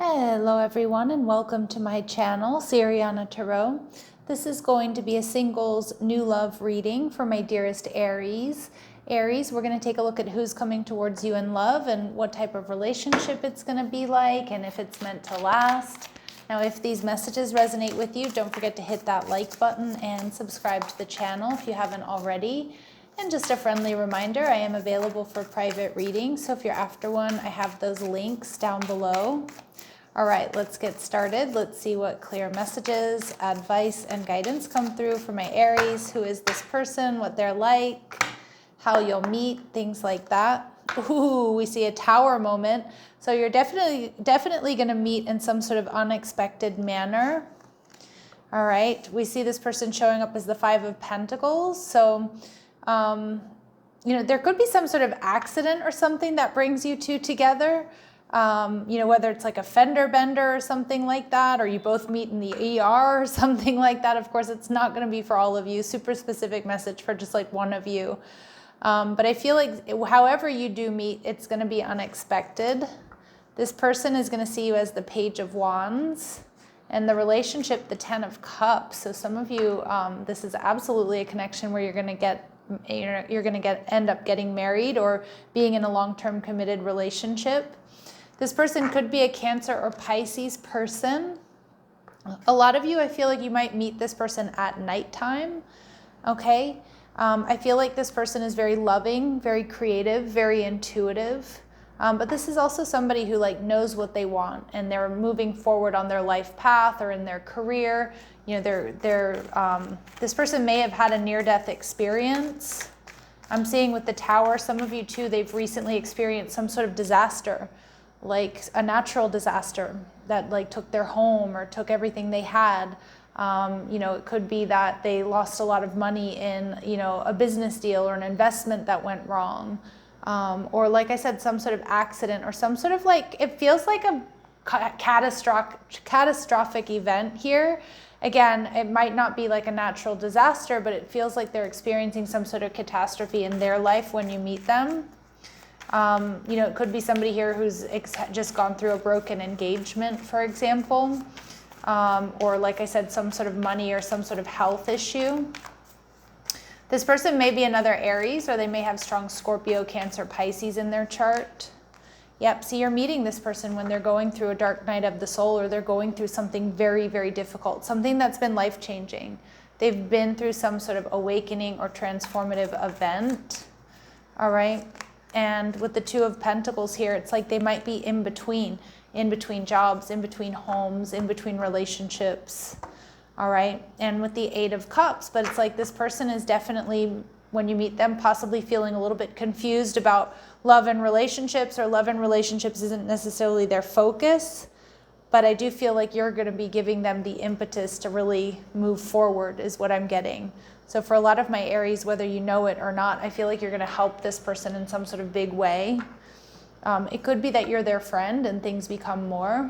Hello everyone and welcome to my channel, Siriana Tarot. This is going to be a singles new love reading for my dearest Aries. Aries, we're going to take a look at who's coming towards you in love and what type of relationship it's going to be like and if it's meant to last. Now, if these messages resonate with you, don't forget to hit that like button and subscribe to the channel if you haven't already. And just a friendly reminder, I am available for private readings, so if you're after one, I have those links down below. All right, let's get started. Let's see what clear messages, advice, and guidance come through for my Aries. Who is this person, what they're like, how you'll meet, things like that. Ooh, we see a tower moment. So you're definitely going to meet in some sort of unexpected manner. All right, we see this person showing up as the Five of Pentacles. So, there could be some sort of accident or something that brings you two together. Whether it's like a fender bender or something like that, or you both meet in the ER or something like that. Of course, it's not going to be for all of you. Super specific message for just like one of you. But I feel like however you do meet, it's going to be unexpected. This person is going to see you as the Page of Wands, and the relationship, the Ten of Cups. So some of you, this is absolutely a connection where you're going to end up getting married or being in a long-term committed relationship. This person could be a Cancer or Pisces person. A lot of you, I feel like you might meet this person at nighttime, okay? I feel like this person is very loving, very creative, very intuitive. But this is also somebody who knows what they want and they're moving forward on their life path or in their career. This person may have had a near-death experience. I'm seeing with the Tower, some of you too, they've recently experienced some sort of disaster, like a natural disaster that took their home or took everything they had. It could be that they lost a lot of money in, a business deal or an investment that went wrong. Or like I said, some sort of accident or some sort of it feels like a catastrophic event here. Again, it might not be like a natural disaster, but it feels like they're experiencing some sort of catastrophe in their life when you meet them. It could be somebody here who's just gone through a broken engagement, for example, or like I said, some sort of money or some sort of health issue. This person may be another Aries, or they may have strong Scorpio, Cancer, Pisces in their chart. Yep, see, you're meeting this person when they're going through a dark night of the soul, or they're going through something very, very difficult, something that's been life-changing. They've been through some sort of awakening or transformative event, all right? And with the Two of Pentacles here, it's like they might be in between jobs, in between homes, in between relationships, all right? And with the Eight of Cups, but it's like this person is definitely, when you meet them, possibly feeling a little bit confused about love and relationships, or love and relationships isn't necessarily their focus, but I do feel like you're going to be giving them the impetus to really move forward is what I'm getting. So for a lot of my Aries, whether you know it or not, I feel like you're going to help this person in some sort of big way. It could be that you're their friend and things become more.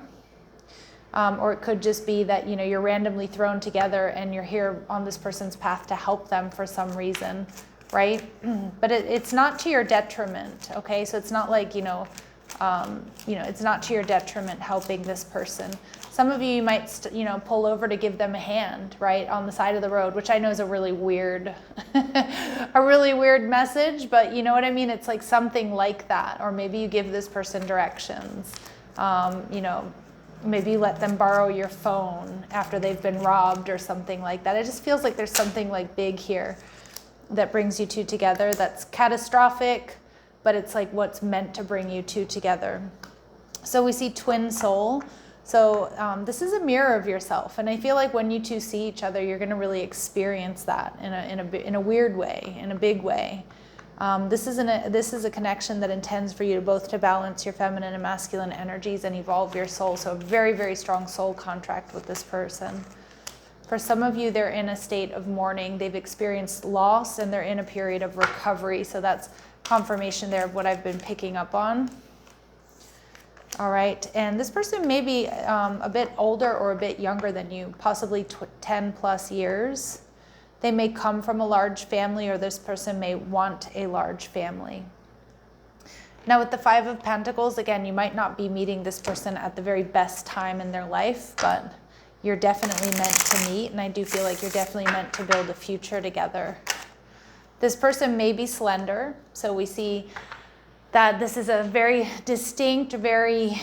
Or it could just be that, you're randomly thrown together and you're here on this person's path to help them for some reason, right? But it's not to your detriment, okay? So it's not like, it's not to your detriment helping this person. Some of you might, pull over to give them a hand, right, on the side of the road, which I know is a really weird, message, but you know what I mean? It's like something like that. Or maybe you give this person directions. Maybe you let them borrow your phone after they've been robbed or something like that. It just feels like there's something big here that brings you two together that's catastrophic, but it's like what's meant to bring you two together. So we see twin soul. So this is a mirror of yourself, and I feel like when you two see each other, you're going to really experience that in a weird way, in a big way. This is a connection that intends for you both to balance your feminine and masculine energies and evolve your soul. So a very, very strong soul contract with this person. For some of you, they're in a state of mourning. They've experienced loss, and they're in a period of recovery. So that's confirmation there of what I've been picking up on. All right, and this person may be a bit older or a bit younger than you, possibly 10 plus years. They may come from a large family, or this person may want a large family. Now with the Five of Pentacles, again, you might not be meeting this person at the very best time in their life, but you're definitely meant to meet, and I do feel like you're definitely meant to build a future together. This person may be slender, so we see that this is a very distinct, very,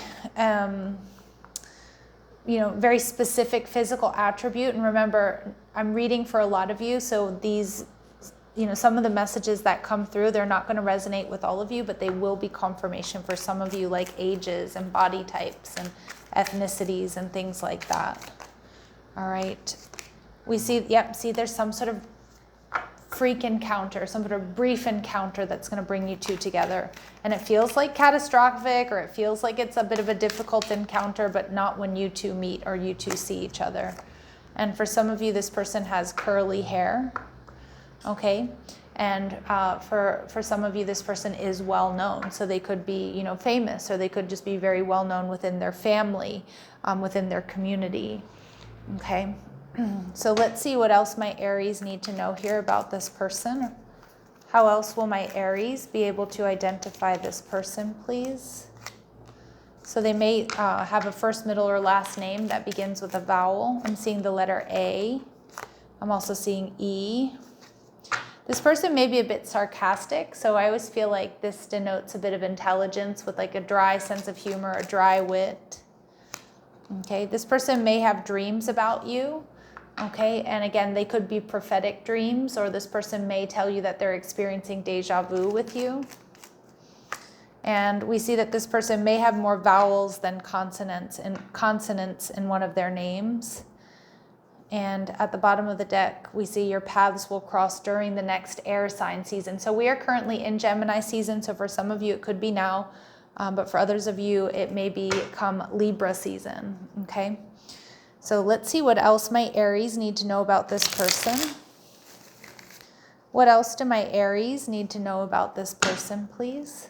very specific physical attribute. And remember, I'm reading for a lot of you, so these, some of the messages that come through, they're not going to resonate with all of you, but they will be confirmation for some of you, like ages and body types and ethnicities and things like that. All right. We see, see there's some sort of freak encounter, some sort of brief encounter that's going to bring you two together. And it feels like catastrophic, or it feels like it's a bit of a difficult encounter, but not when you two meet or you two see each other. And for some of you, this person has curly hair, okay? And for some of you, this person is well known. So they could be, famous, or they could just be very well known within their family, within their community, okay? So let's see what else my Aries need to know here about this person. How else will my Aries be able to identify this person, please? So they may have a first, middle, or last name that begins with a vowel. I'm seeing the letter A. I'm also seeing E. This person may be a bit sarcastic, so I always feel like this denotes a bit of intelligence with like a dry sense of humor, a dry wit. Okay, this person may have dreams about you. Okay, and again, they could be prophetic dreams, or this person may tell you that they're experiencing deja vu with you. And we see that this person may have more vowels than consonants in one of their names. And at the bottom of the deck, we see your paths will cross during the next air sign season. So we are currently in Gemini season, so for some of you, it could be now, but for others of you, it may become Libra season, okay? So let's see what else my Aries need to know about this person. What else do my Aries need to know about this person, please?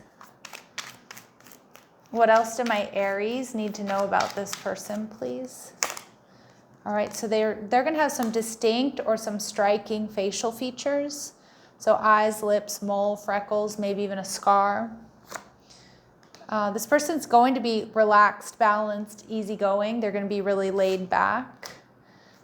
What else do my Aries need to know about this person, please? All right, so they're going to have some distinct or some striking facial features. So eyes, lips, mole, freckles, maybe even a scar. This person's going to be relaxed, balanced, easygoing. They're going to be really laid back.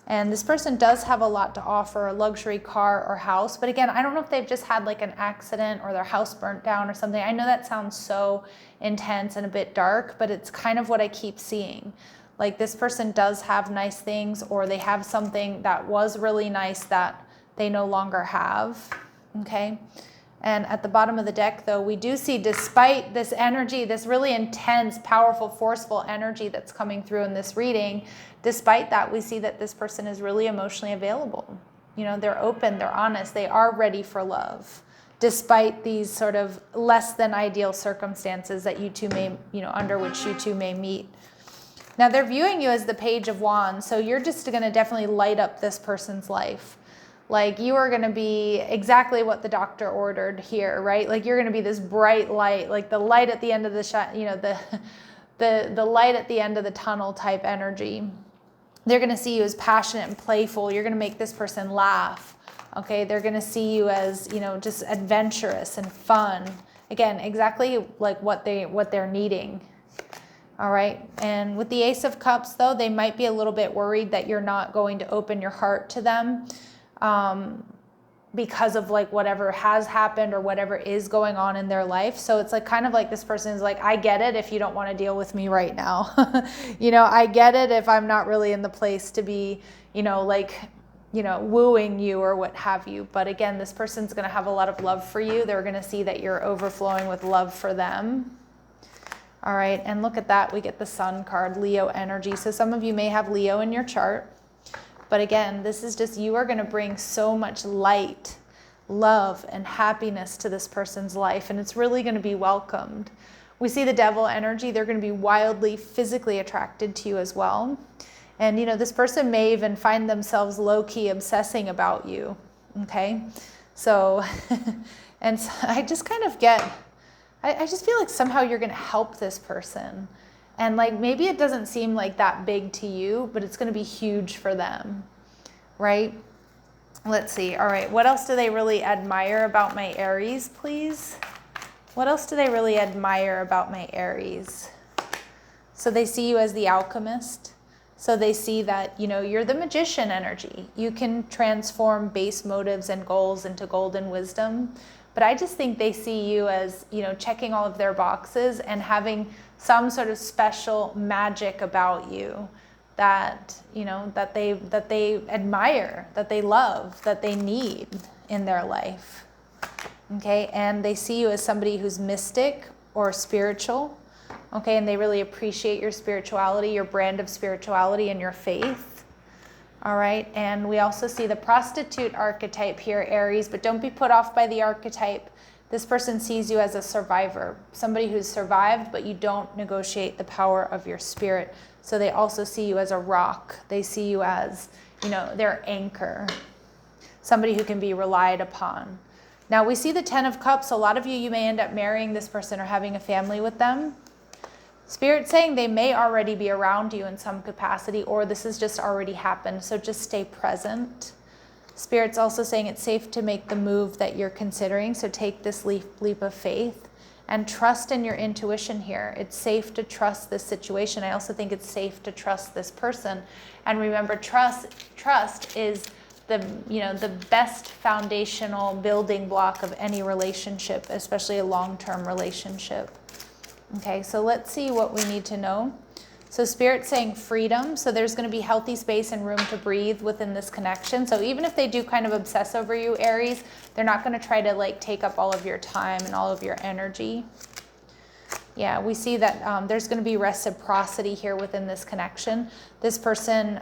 And this person does have a lot to offer, a luxury car or house. But again, I don't know if they've just had like an accident or their house burnt down or something. I know that sounds so intense and a bit dark, but it's kind of what I keep seeing. Like this person does have nice things, or they have something that was really nice that they no longer have, okay? And at the bottom of the deck, though, we do see, despite this energy, this really intense, powerful, forceful energy that's coming through in this reading, despite that, we see that this person is really emotionally available. They're open, they're honest, they are ready for love, despite these sort of less than ideal circumstances that you two may, under which you two may meet. Now, they're viewing you as the Page of Wands, so you're just going to definitely light up this person's life. Like you are going to be exactly what the doctor ordered here, right? Like you're going to be this bright light, like the light at the end of the the light at the end of the tunnel type energy. They're going to see you as passionate and playful. You're going to make this person laugh. Okay, they're going to see you as, just adventurous and fun. Again, exactly like what they're needing. All right, and with the Ace of Cups, though, they might be a little bit worried that you're not going to open your heart to them. Because of like whatever has happened or whatever is going on in their life. So it's like kind of like this person is like, I get it if you don't want to deal with me right now. I get it if I'm not really in the place to be, wooing you or what have you. But again, this person's going to have a lot of love for you. They're going to see that you're overflowing with love for them. All right, and look at that. We get the Sun card, Leo energy. So some of you may have Leo in your chart. But again, this is just, you are going to bring so much light, love, and happiness to this person's life, and it's really going to be welcomed. We see the Devil energy. They're going to be wildly physically attracted to you as well. And, this person may even find themselves low-key obsessing about you, okay? So, and so I just kind of get, I just feel like somehow you're going to help this person. And like maybe it doesn't seem like that big to you, but it's going to be huge for them, right? Let's see. All right. What else do they really admire about my Aries, please? What else do they really admire about my Aries? So they see you as the alchemist. So they see that, you know, you're the magician energy. You can transform base motives and goals into golden wisdom. But I just think they see you as, you know, checking all of their boxes and having some sort of special magic about you that, you know, that they admire, that they love, that they need in their life. Okay, and they see you as somebody who's mystic or spiritual. Okay, and they really appreciate your spirituality, your brand of spirituality, and your faith. All right, and we also see the prostitute archetype here, Aries, but don't be put off by the archetype. This person sees you as a survivor, somebody who's survived, but you don't negotiate the power of your spirit. So they also see you as a rock. They see you as, you know, their anchor, somebody who can be relied upon. Now we see the 10 of Cups. A lot of you may end up marrying this person or having a family with them. Spirit's saying they may already be around you in some capacity, or this has just already happened. So just stay present. Spirit's also saying it's safe to make the move that you're considering. So take this leap of faith and trust in your intuition here. It's safe to trust this situation. I also think it's safe to trust this person. And remember, trust is the best foundational building block of any relationship, especially a long-term relationship. Okay, so let's see what we need to know. So Spirit's saying freedom. So there's going to be healthy space and room to breathe within this connection. So even if they do kind of obsess over you, Aries, they're not going to try to like take up all of your time and all of your energy. Yeah, we see that there's going to be reciprocity here within this connection. This person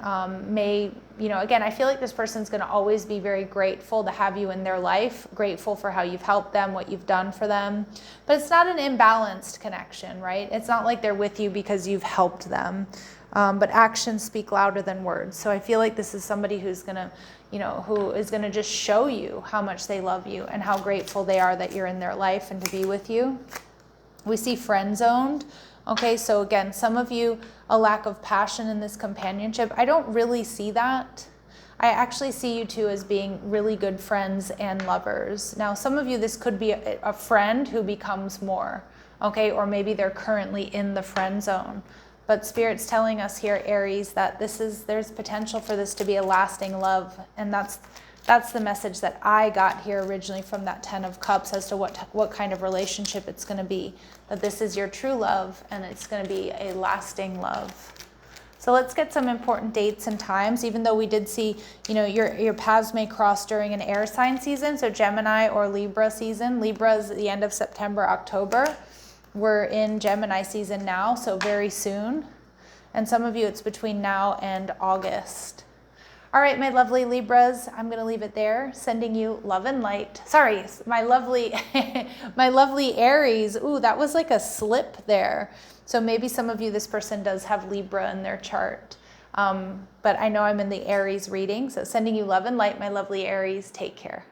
may, you know, again, I feel like this person's going to always be very grateful to have you in their life, grateful for how you've helped them, what you've done for them. But it's not an imbalanced connection, right? It's not like they're with you because you've helped them. But actions speak louder than words. So I feel like this is somebody who's going to, you know, who is going to just show you how much they love you and how grateful they are that you're in their life and to be with you. We see friend zoned. Okay, so again, some of you, a lack of passion in this companionship. I don't really see that. I actually see you two as being really good friends and lovers. Now, some of you, this could be a friend who becomes more, okay, or maybe they're currently in the friend zone. But Spirit's telling us here, Aries, that there's potential for this to be a lasting love, and that's the message that I got here originally from that 10 of Cups as to what kind of relationship it's going to be. That this is your true love and it's going to be a lasting love. So let's get some important dates and times, even though we did see, you know, your paths may cross during an air sign season. So Gemini or Libra season. Libra is the end of September, October. We're in Gemini season now, so very soon. And some of you, it's between now and August. All right, my lovely Libras, I'm going to leave it there, sending you love and light. Sorry, my lovely Aries. Ooh, that was like a slip there. So maybe some of you, this person does have Libra in their chart. But I know I'm in the Aries reading, so sending you love and light, my lovely Aries. Take care.